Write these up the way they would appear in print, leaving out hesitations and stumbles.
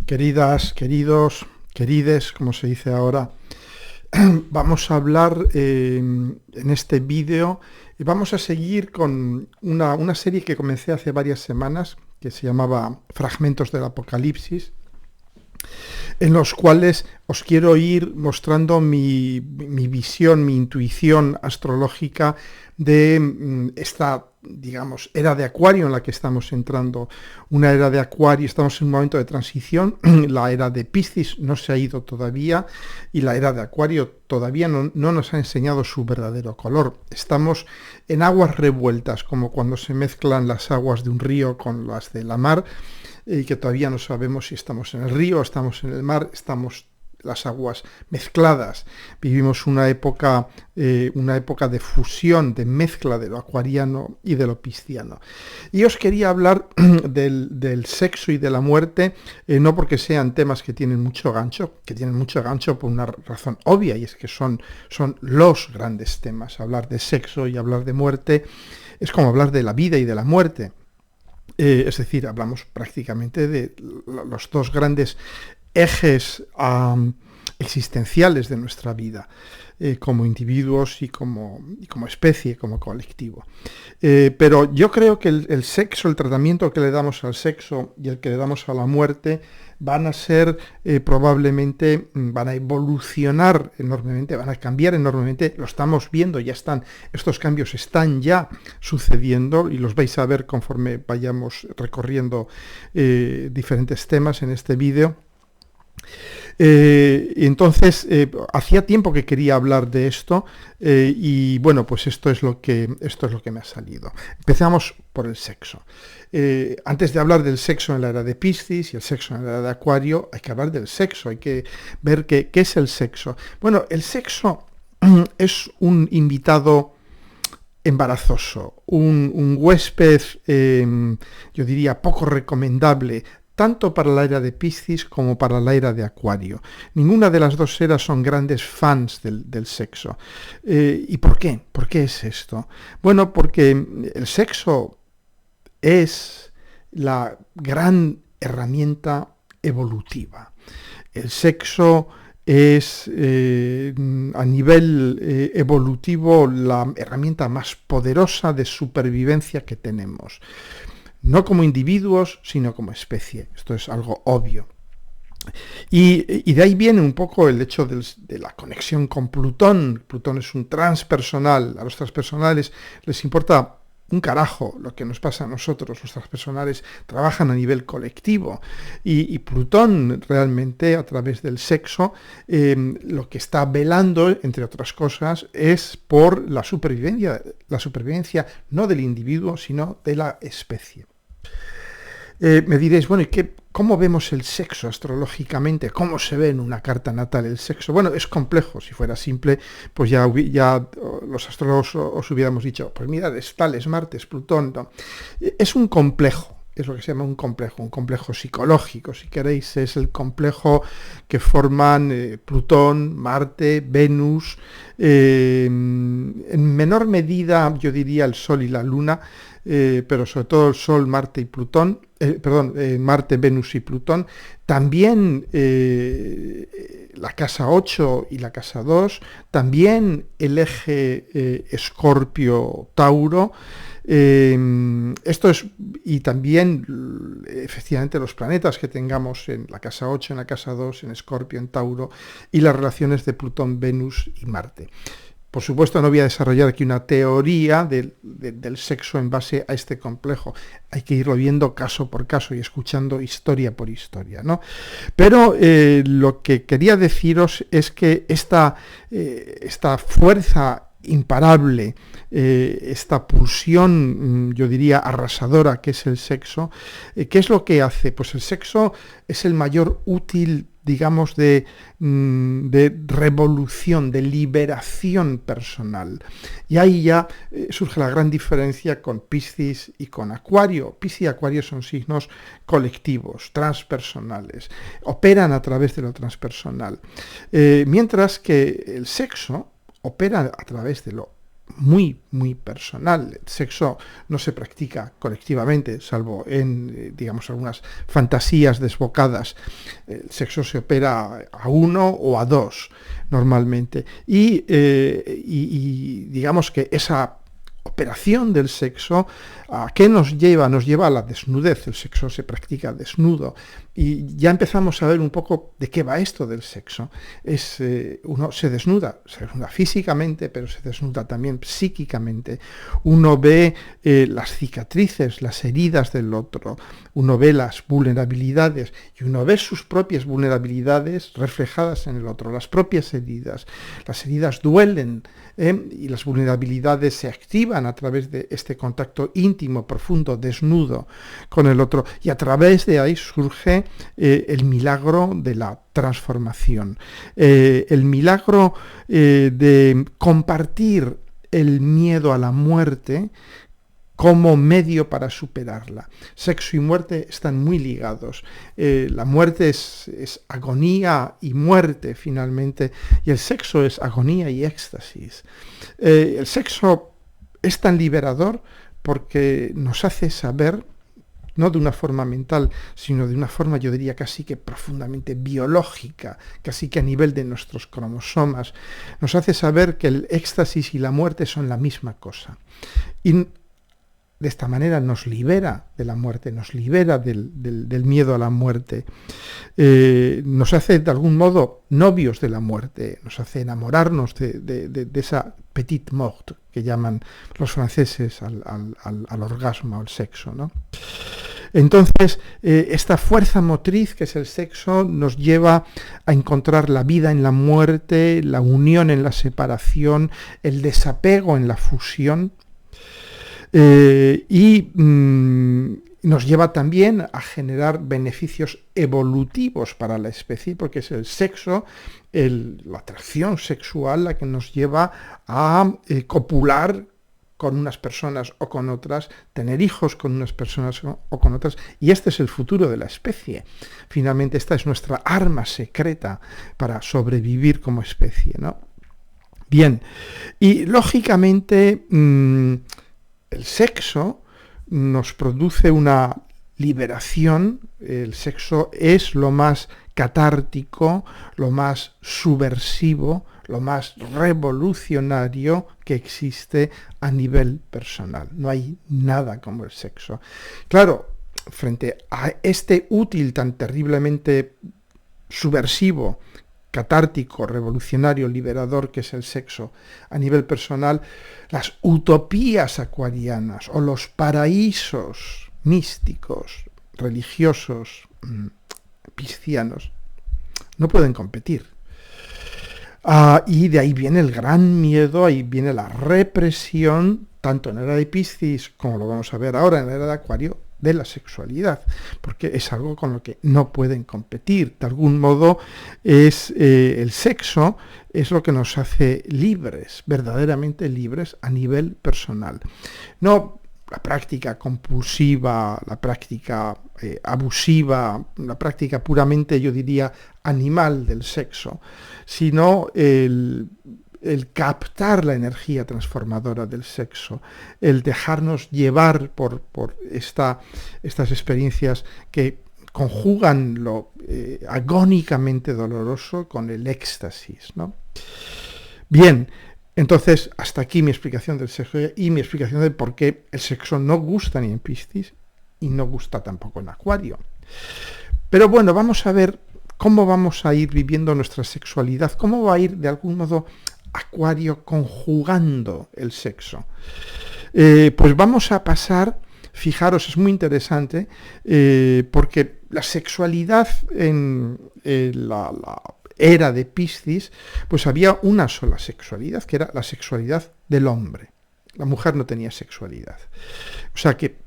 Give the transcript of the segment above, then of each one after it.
Queridas, queridos, querides, como se dice ahora, vamos a hablar en este vídeo y vamos a seguir con una serie que comencé hace varias semanas, que se llamaba Fragmentos del Apocalipsis, en los cuales os quiero ir mostrando mi visión, mi intuición astrológica de esta, digamos, era de Acuario en la que estamos entrando, una era de Acuario, estamos en un momento de transición, la era de Piscis no se ha ido todavía y la era de Acuario todavía no nos ha enseñado su verdadero color. Estamos en aguas revueltas, como cuando se mezclan las aguas de un río con las de la mar, y que todavía no sabemos si estamos en el río, estamos en el mar, estamos las aguas mezcladas. Vivimos una época de fusión, de mezcla de lo acuariano y de lo pisciano. Y os quería hablar del sexo y de la muerte, no porque sean temas que tienen mucho gancho por una razón obvia, y es que son los grandes temas. Hablar de sexo y hablar de muerte es como hablar de la vida y de la muerte. Es decir, hablamos prácticamente de los dos grandes ejes existenciales de nuestra vida, como individuos y como especie, como colectivo. Pero yo creo que el sexo, el tratamiento que le damos al sexo y el que le damos a la muerte van a ser probablemente, van a evolucionar enormemente, van a cambiar enormemente, lo estamos viendo, estos cambios están ya sucediendo y los vais a ver conforme vayamos recorriendo diferentes temas en este vídeo. Entonces, hacía tiempo que quería hablar de esto y bueno, pues esto es lo que me ha salido. Empezamos por el sexo. Antes de hablar del sexo en la era de Piscis y el sexo en la era de Acuario, hay que hablar del sexo, hay que ver qué es el sexo. Bueno, el sexo es un invitado embarazoso, un huésped, yo diría, poco recomendable, tanto para la era de Piscis como para la era de Acuario. Ninguna de las dos eras son grandes fans del sexo. ¿Y por qué? ¿Por qué es esto? Bueno, porque el sexo es la gran herramienta evolutiva. El sexo es a nivel evolutivo la herramienta más poderosa de supervivencia que tenemos. No como individuos, sino como especie. Esto es algo obvio. Y de ahí viene un poco el hecho de la conexión con Plutón. Plutón es un transpersonal. A los transpersonales les importa un carajo lo que nos pasa a nosotros. Los transpersonales trabajan a nivel colectivo. Y Plutón realmente, a través del sexo, lo que está velando, entre otras cosas, es por la supervivencia no del individuo, sino de la especie. Me diréis, bueno, ¿y cómo vemos el sexo astrológicamente? ¿Cómo se ve en una carta natal el sexo? Bueno, es complejo. Si fuera simple, pues ya los astrólogos os hubiéramos dicho, pues mirad, es tal, es Marte, es Plutón. No. Es un complejo. Es lo que se llama un complejo psicológico, si queréis, es el complejo que forman Plutón, Marte, Venus, en menor medida, yo diría, el Sol y la Luna, pero sobre todo el Sol, Marte y Plutón, Marte, Venus y Plutón, también la casa 8 y la casa 2, también el eje Escorpio-Tauro. Esto es, y también efectivamente los planetas que tengamos en la casa 8, en la casa 2, en Escorpio, en Tauro, y las relaciones de Plutón, Venus y Marte. Por supuesto, no voy a desarrollar aquí una teoría del sexo en base a este complejo. Hay que irlo viendo caso por caso y escuchando historia por historia, ¿no? Pero lo que quería deciros es que esta fuerza imparable, esta pulsión, yo diría, arrasadora que es el sexo, ¿qué es lo que hace? Pues el sexo es el mayor útil, digamos, de revolución, de liberación personal. Y ahí ya surge la gran diferencia con Piscis y con Acuario. Piscis y Acuario son signos colectivos, transpersonales, operan a través de lo transpersonal. Mientras que el sexo opera a través de lo muy, muy personal. El sexo no se practica colectivamente, salvo en, digamos, algunas fantasías desbocadas. El sexo se opera a uno o a dos, normalmente. Y digamos que esa operación del sexo, ¿a qué nos lleva? Nos lleva a la desnudez. El sexo se practica desnudo. Y ya empezamos a ver un poco de qué va esto del sexo. Uno se desnuda físicamente, pero se desnuda también psíquicamente. Uno ve las cicatrices, las heridas del otro. Uno ve las vulnerabilidades y uno ve sus propias vulnerabilidades reflejadas en el otro, las propias heridas. Las heridas duelen, y las vulnerabilidades se activan a través de este contacto íntimo, profundo, desnudo con el otro, y a través de ahí surge el milagro de la transformación, el milagro de compartir el miedo a la muerte como medio para superarla. Sexo y muerte están muy ligados. La muerte es agonía y muerte, finalmente, y el sexo es agonía y éxtasis. El sexo es tan liberador porque nos hace saber, no de una forma mental, sino de una forma, yo diría, casi que profundamente biológica, casi que a nivel de nuestros cromosomas, nos hace saber que el éxtasis y la muerte son la misma cosa. Y de esta manera nos libera de la muerte, nos libera del miedo a la muerte, nos hace de algún modo novios de la muerte, nos hace enamorarnos de esa petite mort que llaman los franceses al orgasmo, al sexo, ¿no? Entonces, esta fuerza motriz que es el sexo nos lleva a encontrar la vida en la muerte, la unión en la separación, el desapego en la fusión. Nos lleva también a generar beneficios evolutivos para la especie, porque es el sexo, la atracción sexual, la que nos lleva a copular con unas personas o con otras, tener hijos con unas personas o con otras, y este es el futuro de la especie. Finalmente, esta es nuestra arma secreta para sobrevivir como especie, ¿no? Bien, y lógicamente el sexo nos produce una liberación. El sexo es lo más catártico, lo más subversivo, lo más revolucionario que existe a nivel personal. No hay nada como el sexo. Claro, frente a este útil tan terriblemente subversivo, catártico, revolucionario, liberador que es el sexo a nivel personal, las utopías acuarianas o los paraísos místicos, religiosos, piscianos, no pueden competir. Y de ahí viene el gran miedo, ahí viene la represión, tanto en la era de Piscis, como lo vamos a ver ahora en la era de Acuario, de la sexualidad, porque es algo con lo que no pueden competir. De algún modo el sexo es lo que nos hace libres, verdaderamente libres a nivel personal. No la práctica compulsiva, la práctica abusiva, la práctica puramente, yo diría, animal del sexo, sino el captar la energía transformadora del sexo, el dejarnos llevar por estas experiencias que conjugan lo agónicamente doloroso con el éxtasis, ¿no? Bien, entonces hasta aquí mi explicación del sexo y mi explicación de por qué el sexo no gusta ni en Piscis y no gusta tampoco en Acuario. Pero bueno, vamos a ver cómo vamos a ir viviendo nuestra sexualidad, cómo va a ir de algún modo Acuario conjugando el sexo. Pues vamos a pasar, fijaros, es muy interesante, porque la sexualidad en la era de Piscis, pues había una sola sexualidad, que era la sexualidad del hombre. La mujer no tenía sexualidad. O sea que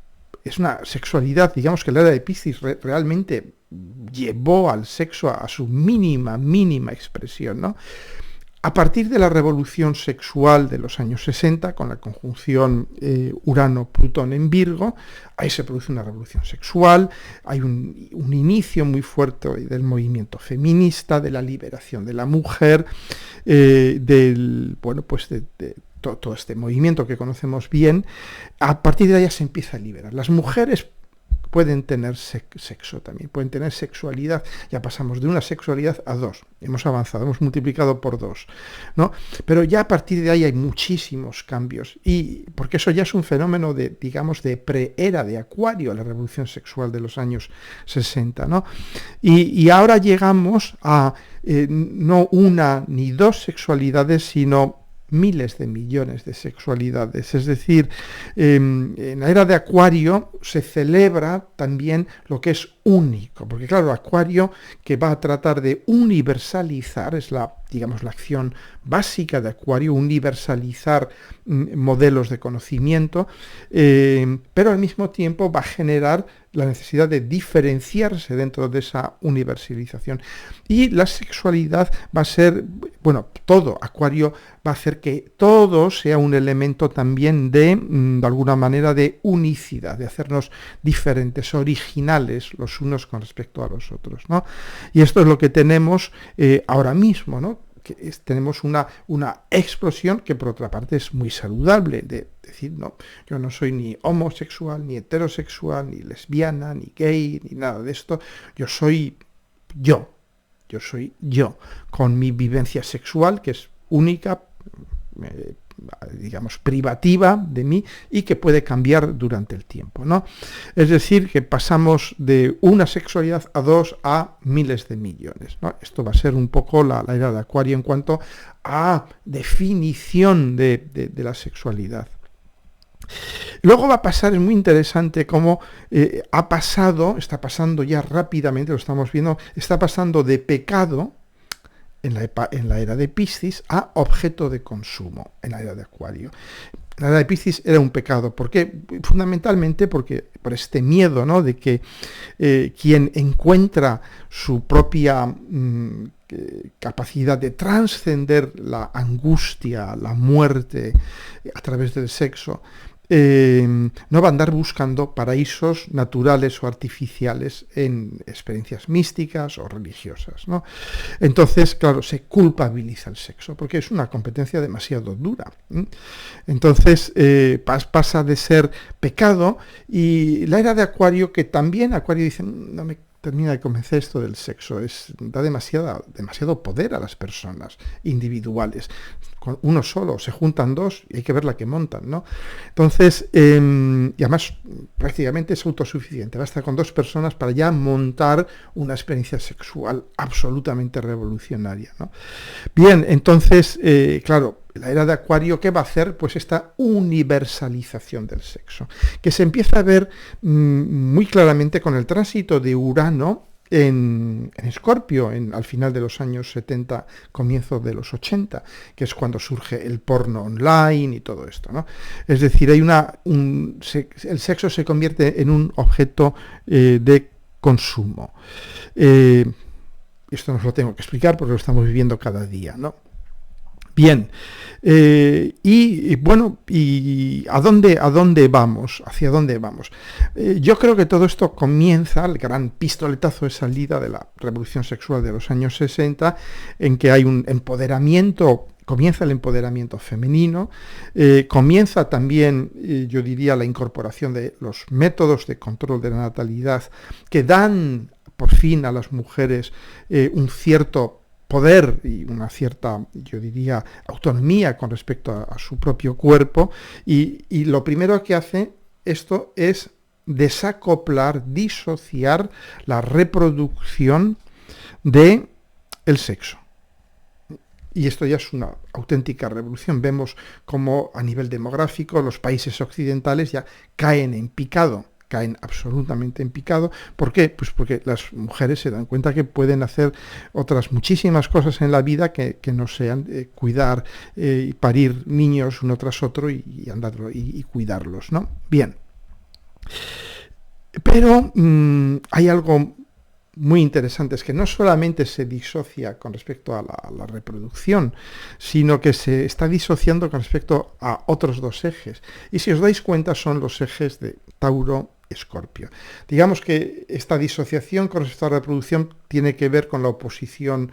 es una sexualidad, digamos que la era de Piscis realmente llevó al sexo a su mínima expresión, ¿no? A partir de la revolución sexual de los años 60, con la conjunción Urano-Plutón en Virgo, ahí se produce una revolución sexual, hay un inicio muy fuerte del movimiento feminista, de la liberación de la mujer, todo este movimiento que conocemos bien, a partir de ahí ya se empieza a liberar. Las mujeres pueden tener sexo también, pueden tener sexualidad. Ya pasamos de una sexualidad a dos. Hemos avanzado, hemos multiplicado por dos, ¿no? Pero ya a partir de ahí hay muchísimos cambios. Y porque eso ya es un fenómeno de, digamos, de preera de Acuario, la revolución sexual de los años 60, ¿no? Y ahora llegamos a no una ni dos sexualidades, sino miles de millones de sexualidades. Es decir, en la era de Acuario se celebra también lo que es único, porque claro, Acuario, que va a tratar de universalizar, es la, digamos, la acción básica de Acuario, universalizar modelos de conocimiento, pero al mismo tiempo va a generar la necesidad de diferenciarse dentro de esa universalización. Y la sexualidad va a ser, bueno, todo, Acuario va a hacer que todo sea un elemento también de alguna manera, de unicidad, de hacernos diferentes, originales los unos con respecto a los otros, ¿no? Y esto es lo que tenemos ahora mismo, ¿no? Tenemos una explosión que por otra parte es muy saludable, de decir, no, yo no soy ni homosexual, ni heterosexual, ni lesbiana, ni gay, ni nada de esto, yo soy yo, con mi vivencia sexual, que es única, digamos, privativa de mí y que puede cambiar durante el tiempo, ¿no? Es decir, que pasamos de una sexualidad a dos a miles de millones, ¿no? Esto va a ser un poco la era de Acuario en cuanto a definición de la sexualidad. Luego va a pasar, es muy interesante cómo está pasando ya rápidamente, lo estamos viendo, está pasando de pecado en la era de Piscis a objeto de consumo en la era de Acuario. La era de Piscis era un pecado. ¿Por qué? Fundamentalmente porque por este miedo, ¿no?, de que quien encuentra su propia capacidad de trascender la angustia, la muerte a través del sexo, no va a andar buscando paraísos naturales o artificiales en experiencias místicas o religiosas, ¿no? Entonces, claro, se culpabiliza el sexo, porque es una competencia demasiado dura. Entonces, pasa de ser pecado, y la era de Acuario, que también Acuario dice, no me termina de convencer esto del sexo, da demasiado poder a las personas individuales. Con uno solo, se juntan dos y hay que ver la que montan, ¿no? Entonces, y además prácticamente es autosuficiente, basta con dos personas para ya montar una experiencia sexual absolutamente revolucionaria, ¿no? Bien, entonces, claro, la era de Acuario, ¿qué va a hacer? Pues esta universalización del sexo, que se empieza a ver muy claramente con el tránsito de Urano en Escorpio, al final de los años 70, comienzo de los 80, que es cuando surge el porno online y todo esto, ¿no? Es decir, el sexo se convierte en un objeto de consumo. Esto no os lo tengo que explicar porque lo estamos viviendo cada día, ¿no? Bien, bueno, ¿y a dónde vamos? ¿Hacia dónde vamos? Yo creo que todo esto comienza, el gran pistoletazo de salida de la revolución sexual de los años 60, en que hay un empoderamiento, comienza el empoderamiento femenino, comienza también, yo diría, la incorporación de los métodos de control de la natalidad que dan por fin a las mujeres un cierto poder y una cierta, yo diría, autonomía con respecto a su propio cuerpo, y lo primero que hace esto es desacoplar, disociar la reproducción de el sexo. Y esto ya es una auténtica revolución. Vemos cómo a nivel demográfico los países occidentales ya caen absolutamente en picado. ¿Por qué? Pues porque las mujeres se dan cuenta que pueden hacer otras muchísimas cosas en la vida que no sean cuidar y parir niños uno tras otro y cuidarlos, ¿no? Bien. Pero hay algo muy interesante, es que no solamente se disocia con respecto a la reproducción, sino que se está disociando con respecto a otros dos ejes. Y si os dais cuenta, son los ejes de Tauro Escorpio. Digamos que esta disociación con respecto a la reproducción tiene que ver con la oposición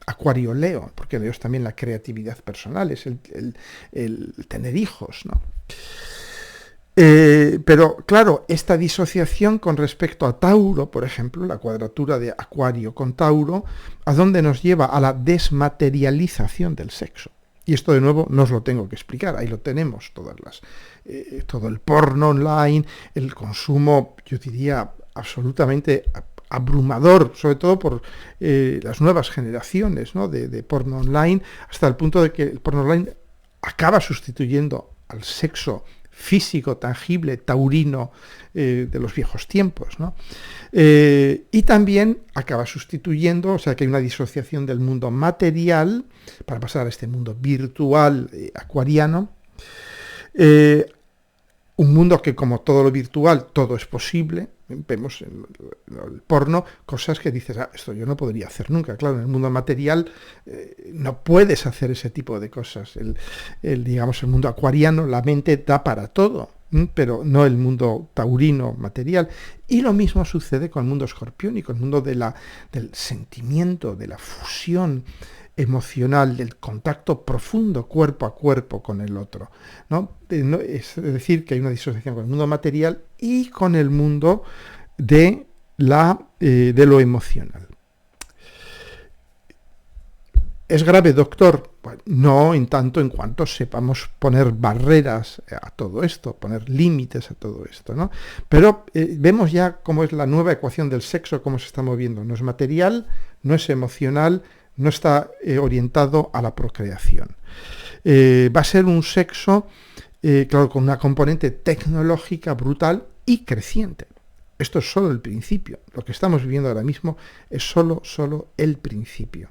Acuario-Leo, porque Leo es también la creatividad personal, es el tener hijos, ¿no? Pero claro, esta disociación con respecto a Tauro, por ejemplo, la cuadratura de Acuario con Tauro, ¿a dónde nos lleva? A la desmaterialización del sexo. Y esto de nuevo no os lo tengo que explicar, ahí lo tenemos, todo el porno online, el consumo, yo diría, absolutamente abrumador, sobre todo por las nuevas generaciones, ¿no? de porno online, hasta el punto de que el porno online acaba sustituyendo al sexo físico, tangible, taurino de los viejos tiempos, ¿no? Y también acaba sustituyendo, o sea que hay una disociación del mundo material para pasar a este mundo virtual acuariano, un mundo que, como todo lo virtual, todo es posible. Vemos en el porno cosas que dices, esto yo no podría hacer nunca. Claro, en el mundo material no puedes hacer ese tipo de cosas. Digamos, el mundo acuariano, la mente da para todo, pero no el mundo taurino material. Y lo mismo sucede con el mundo escorpiónico, el mundo del sentimiento, de la fusión emocional, del contacto profundo cuerpo a cuerpo con el otro, ¿no? Es decir, que hay una disociación con el mundo material y con el mundo de lo emocional. ¿Es grave, doctor? Bueno, no en tanto en cuanto sepamos poner barreras a todo esto, poner límites a todo esto, ¿no? Pero vemos ya cómo es la nueva ecuación del sexo, cómo se está moviendo. No es material, no es emocional, no está orientado a la procreación. Va a ser un sexo, claro, con una componente tecnológica brutal y creciente. Esto es solo el principio. Lo que estamos viviendo ahora mismo es solo el principio.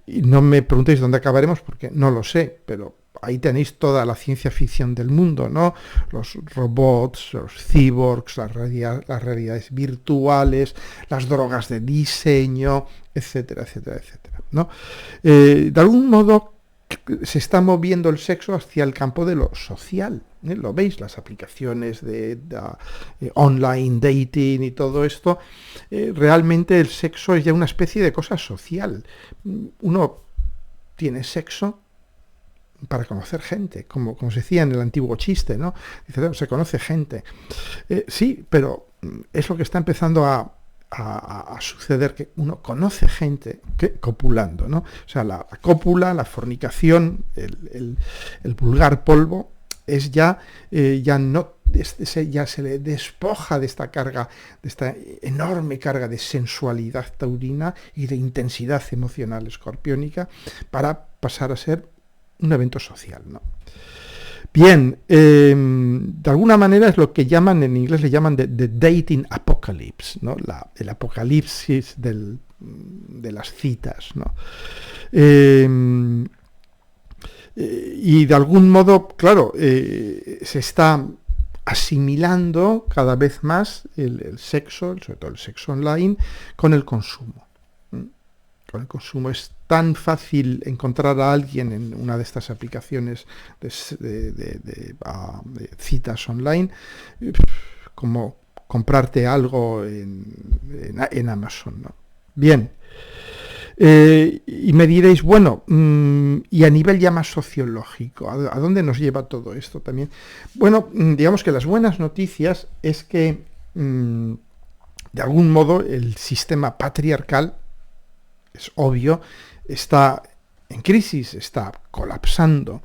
Y no me preguntéis dónde acabaremos porque no lo sé, pero ahí tenéis toda la ciencia ficción del mundo, ¿no? Los robots, los cyborgs, las realidades virtuales, las drogas de diseño, etcétera, etcétera, etcétera, ¿no? De algún modo se está moviendo el sexo hacia el campo de lo social, ¿eh? Lo veis, las aplicaciones de online dating y todo esto, realmente el sexo es ya una especie de cosa social. Uno tiene sexo para conocer gente, como se decía en el antiguo chiste, ¿no? Dice, se conoce gente. Sí, pero es lo que está empezando a suceder, que uno conoce gente copulando, ¿no? O sea, la cópula, la fornicación, el vulgar polvo, es ya no, ya se le despoja de esta carga, de esta enorme carga de sensualidad taurina y de intensidad emocional escorpiónica, para pasar a ser un evento social, ¿no? Bien, de alguna manera es lo que llaman, en inglés le llaman the dating apocalypse, ¿no? El apocalipsis de las citas, ¿no? Y de algún modo, claro, se está asimilando cada vez más el sexo, sobre todo el sexo online, con el consumo. Con el consumo es tan fácil encontrar a alguien en una de estas aplicaciones de citas online como comprarte algo en Amazon, ¿no? Bien. Y me diréis, bueno, y a nivel ya más sociológico, ¿a dónde nos lleva todo esto también? Bueno, digamos que las buenas noticias es que, de algún modo, el sistema patriarcal, es obvio, está en crisis, está colapsando.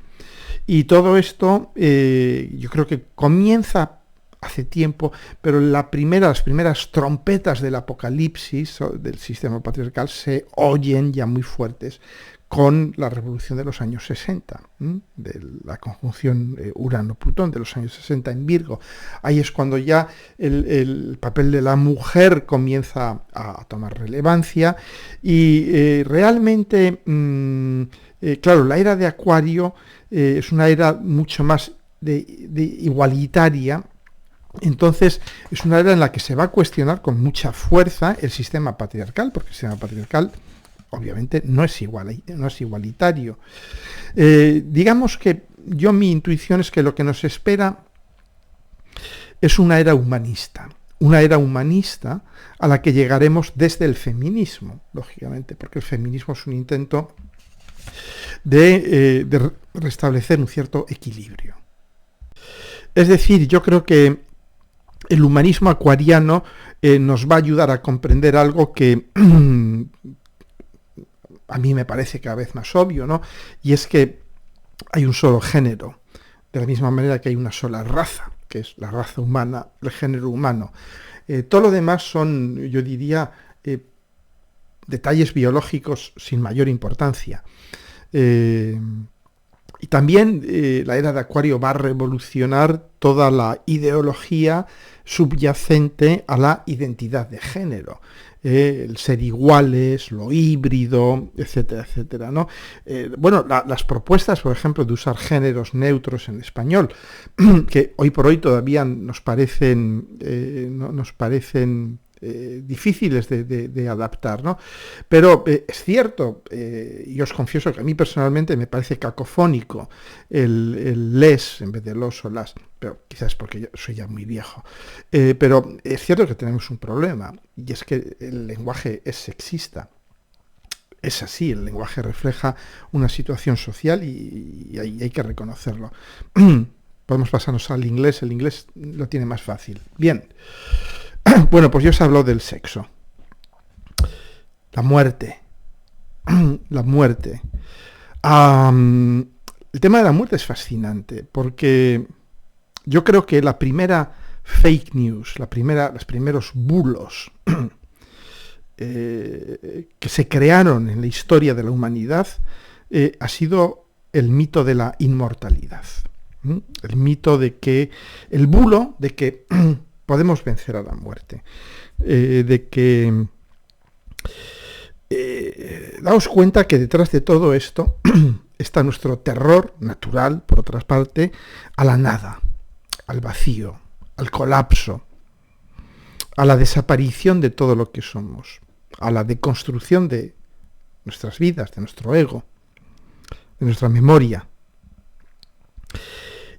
Y todo esto, yo creo que comienza hace tiempo, pero las primeras trompetas del apocalipsis del sistema patriarcal se oyen ya muy fuertes con la revolución de los años 60, de la conjunción Urano-Plutón de los años 60 en Virgo. Ahí es cuando ya el papel de la mujer comienza a tomar relevancia y realmente, claro, la era de Acuario es una era mucho más de igualitaria. Entonces es una era en la que se va a cuestionar con mucha fuerza el sistema patriarcal, porque el sistema patriarcal obviamente no es igualitario. Digamos que mi intuición es que lo que nos espera es una era humanista a la que llegaremos desde el feminismo, lógicamente, porque el feminismo es un intento de restablecer un cierto equilibrio. Es decir, yo creo que el humanismo acuariano nos va a ayudar a comprender algo que a mí me parece cada vez más obvio, ¿no? Y es que hay un solo género, de la misma manera que hay una sola raza, que es la raza humana, el género humano. Todo lo demás son, yo diría, detalles biológicos sin mayor importancia. Y también la era de Acuario va a revolucionar toda la ideología subyacente a la identidad de género. El ser iguales, lo híbrido, etcétera, etcétera, ¿no? Bueno, las propuestas, por ejemplo, de usar géneros neutros en español, que hoy por hoy todavía nos parecen difíciles de adaptar, ¿no? Pero es cierto, y os confieso que a mí personalmente me parece cacofónico el les en vez de los o las, pero quizás porque yo soy ya muy viejo. Pero es cierto que tenemos un problema, y es que el lenguaje es sexista. Es así, el lenguaje refleja una situación social y hay que reconocerlo. Podemos pasarnos al inglés, el inglés lo tiene más fácil. Bien. Bueno, pues yo os hablo del sexo. La muerte. La muerte. El tema de la muerte es fascinante, porque yo creo que la primera fake news, los primeros bulos que se crearon en la historia de la humanidad ha sido el mito de la inmortalidad. El mito de que, el bulo de que podemos vencer a la muerte, de que daos cuenta que detrás de todo esto está nuestro terror natural, por otra parte, a la nada, al vacío, al colapso, a la desaparición de todo lo que somos, a la deconstrucción de nuestras vidas, de nuestro ego, de nuestra memoria.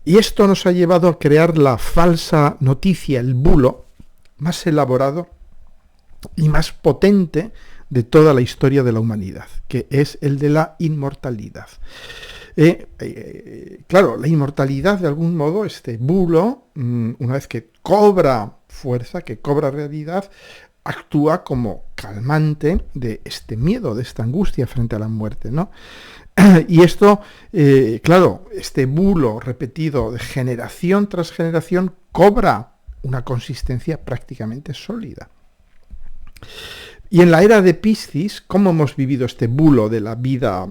Y esto nos ha llevado a crear la falsa noticia, el bulo, más elaborado y más potente de toda la historia de la humanidad, que es el de la inmortalidad. Claro, la inmortalidad, de algún modo, este bulo, una vez que cobra fuerza, que cobra realidad, actúa como calmante de este miedo, de esta angustia frente a la muerte, ¿no? Y esto, claro, este bulo repetido de generación tras generación cobra una consistencia prácticamente sólida. Y en la era de Piscis, ¿cómo hemos vivido este bulo de la vida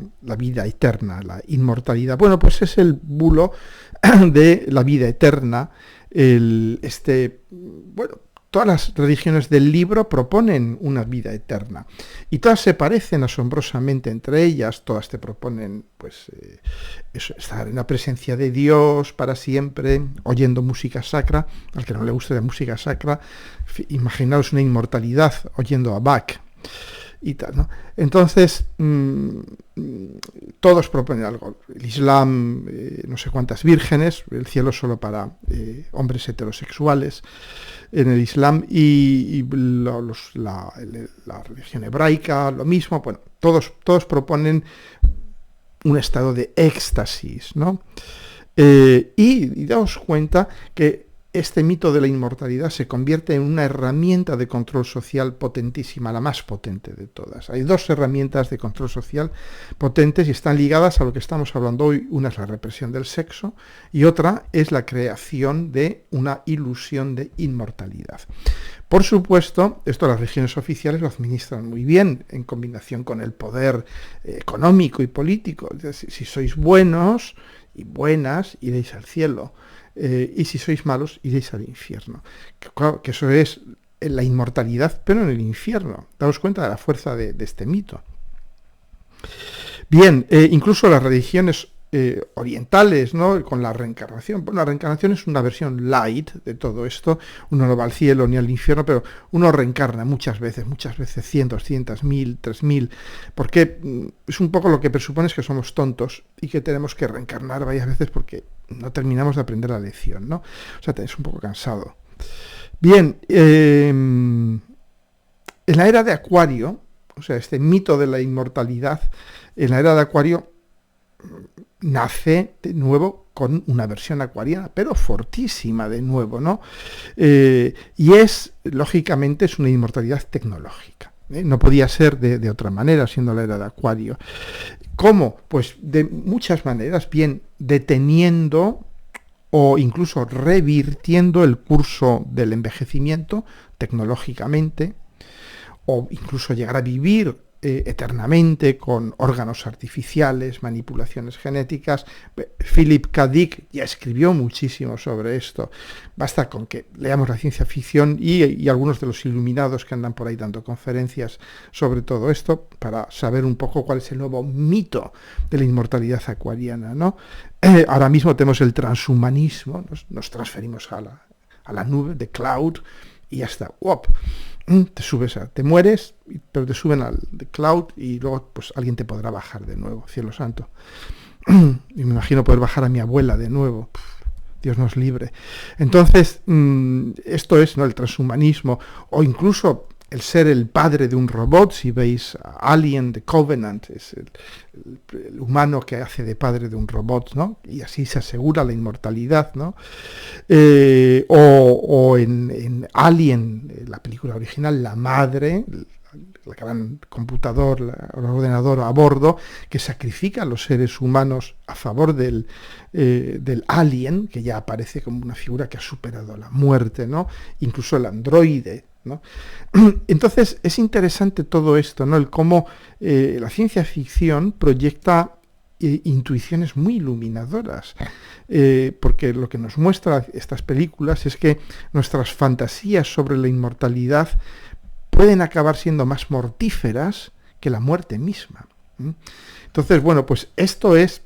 eterna, la inmortalidad? Bueno, pues es el bulo de la vida eterna. Todas las religiones del libro proponen una vida eterna y todas se parecen asombrosamente entre ellas. Todas te proponen, pues, estar en la presencia de Dios para siempre, oyendo música sacra. Al que no le guste la música sacra, imaginaos una inmortalidad oyendo a Bach y tal, ¿no? Entonces, todos proponen algo. El Islam, no sé cuántas vírgenes, el cielo solo para hombres heterosexuales en el Islam, y la religión hebraica, lo mismo. Bueno, todos proponen un estado de éxtasis, ¿no? Y daos cuenta que este mito de la inmortalidad se convierte en una herramienta de control social potentísima, la más potente de todas. Hay dos herramientas de control social potentes y están ligadas a lo que estamos hablando hoy. Una es la represión del sexo y otra es la creación de una ilusión de inmortalidad. Por supuesto, esto las religiones oficiales lo administran muy bien en combinación con el poder económico y político. Si sois buenos y buenas, iréis al cielo. Y si sois malos, iréis al infierno. Que eso es la inmortalidad, pero en el infierno. Daos cuenta de la fuerza de este mito. Bien, incluso las religiones orientales, ¿no? Con la reencarnación. Bueno, la reencarnación es una versión light de todo esto. Uno no va al cielo ni al infierno, pero uno reencarna muchas veces, 100, 200, 1000, 3000, porque es un poco lo que presupone es que somos tontos y que tenemos que reencarnar varias veces porque no terminamos de aprender la lección, ¿no? O sea, es un poco cansado. Bien, en la era de Acuario, o sea, este mito de la inmortalidad, en la era de Acuario nace de nuevo con una versión acuariana, pero fortísima de nuevo, ¿no? Y lógicamente, es una inmortalidad tecnológica. No podía ser de otra manera, siendo la era de Acuario. ¿Cómo? Pues de muchas maneras, bien deteniendo o incluso revirtiendo el curso del envejecimiento tecnológicamente, o incluso llegar a vivir eternamente con órganos artificiales, manipulaciones genéticas. Philip K. Dick ya escribió muchísimo sobre esto. Basta con que leamos la ciencia ficción y algunos de los iluminados que andan por ahí dando conferencias sobre todo esto para saber un poco cuál es el nuevo mito de la inmortalidad acuariana, ¿no? Ahora mismo tenemos el transhumanismo, nos transferimos a la nube de cloud y ya está. ¡Wop! Te mueres, pero te suben al cloud y luego pues alguien te podrá bajar de nuevo, cielo santo. Y me imagino poder bajar a mi abuela de nuevo. Dios nos libre. Entonces, esto es, ¿no?, el transhumanismo, o incluso el ser el padre de un robot. Si veis Alien, The Covenant, es el humano que hace de padre de un robot, ¿no? Y así se asegura la inmortalidad, ¿no? O en Alien, la película original, la madre, el gran computador, el ordenador a bordo, que sacrifica a los seres humanos a favor del alien, que ya aparece como una figura que ha superado la muerte, ¿no? Incluso el androide, ¿no? Entonces es interesante todo esto, ¿no? El cómo la ciencia ficción proyecta intuiciones muy iluminadoras, porque lo que nos muestra estas películas es que nuestras fantasías sobre la inmortalidad pueden acabar siendo más mortíferas que la muerte misma. Entonces, bueno, pues esto es,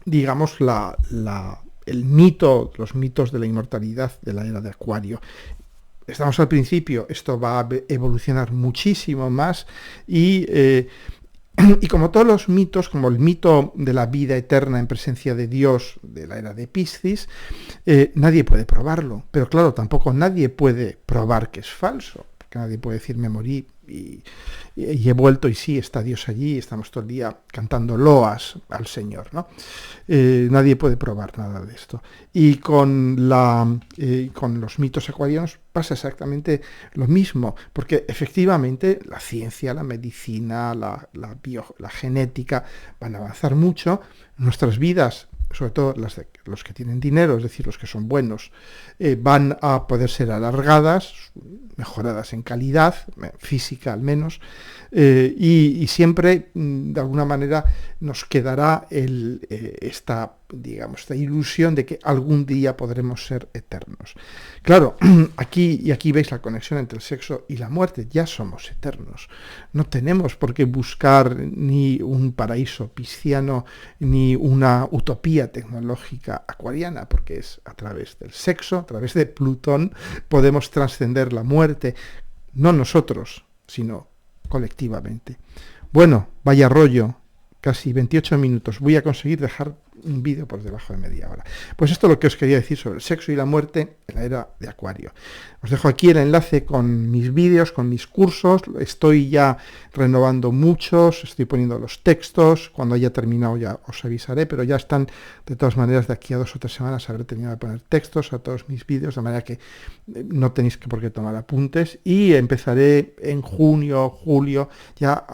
digamos, el mito, los mitos de la inmortalidad de la era de Acuario. Estamos al principio, esto va a evolucionar muchísimo más y como todos los mitos, como el mito de la vida eterna en presencia de Dios de la era de Piscis, nadie puede probarlo, pero claro, tampoco nadie puede probar que es falso, porque nadie puede decir me morí y he vuelto y sí, está Dios allí, estamos todo el día cantando loas al Señor, ¿no? Nadie puede probar nada de esto. Y con los mitos acuarianos pasa exactamente lo mismo, porque efectivamente la ciencia, la medicina, la genética van a avanzar mucho, nuestras vidas, sobre todo los que tienen dinero, es decir, los que son buenos, van a poder ser alargadas, mejoradas en calidad, física al menos, y siempre, de alguna manera, nos quedará esta ilusión de que algún día podremos ser eternos. Claro, aquí veis la conexión entre el sexo y la muerte. Ya somos eternos. No tenemos por qué buscar ni un paraíso pisciano ni una utopía tecnológica acuariana, porque es a través del sexo, a través de Plutón, podemos trascender la muerte, no nosotros, sino colectivamente. Bueno, vaya rollo, casi 28 minutos. Voy a conseguir dejar un vídeo por debajo de media hora. Pues esto es lo que os quería decir sobre el sexo y la muerte en la era de Acuario. Os dejo aquí el enlace con mis vídeos, con mis cursos. Estoy ya renovando muchos, estoy poniendo los textos. Cuando haya terminado ya os avisaré, pero ya están, de todas maneras, de aquí a 2 o 3 semanas habré terminado de poner textos a todos mis vídeos, de manera que no tenéis por qué tomar apuntes. Y empezaré en junio, julio, ya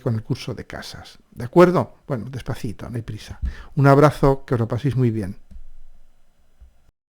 con el curso de casas. ¿De acuerdo? Bueno, despacito, no hay prisa. Un abrazo, que os lo paséis muy bien.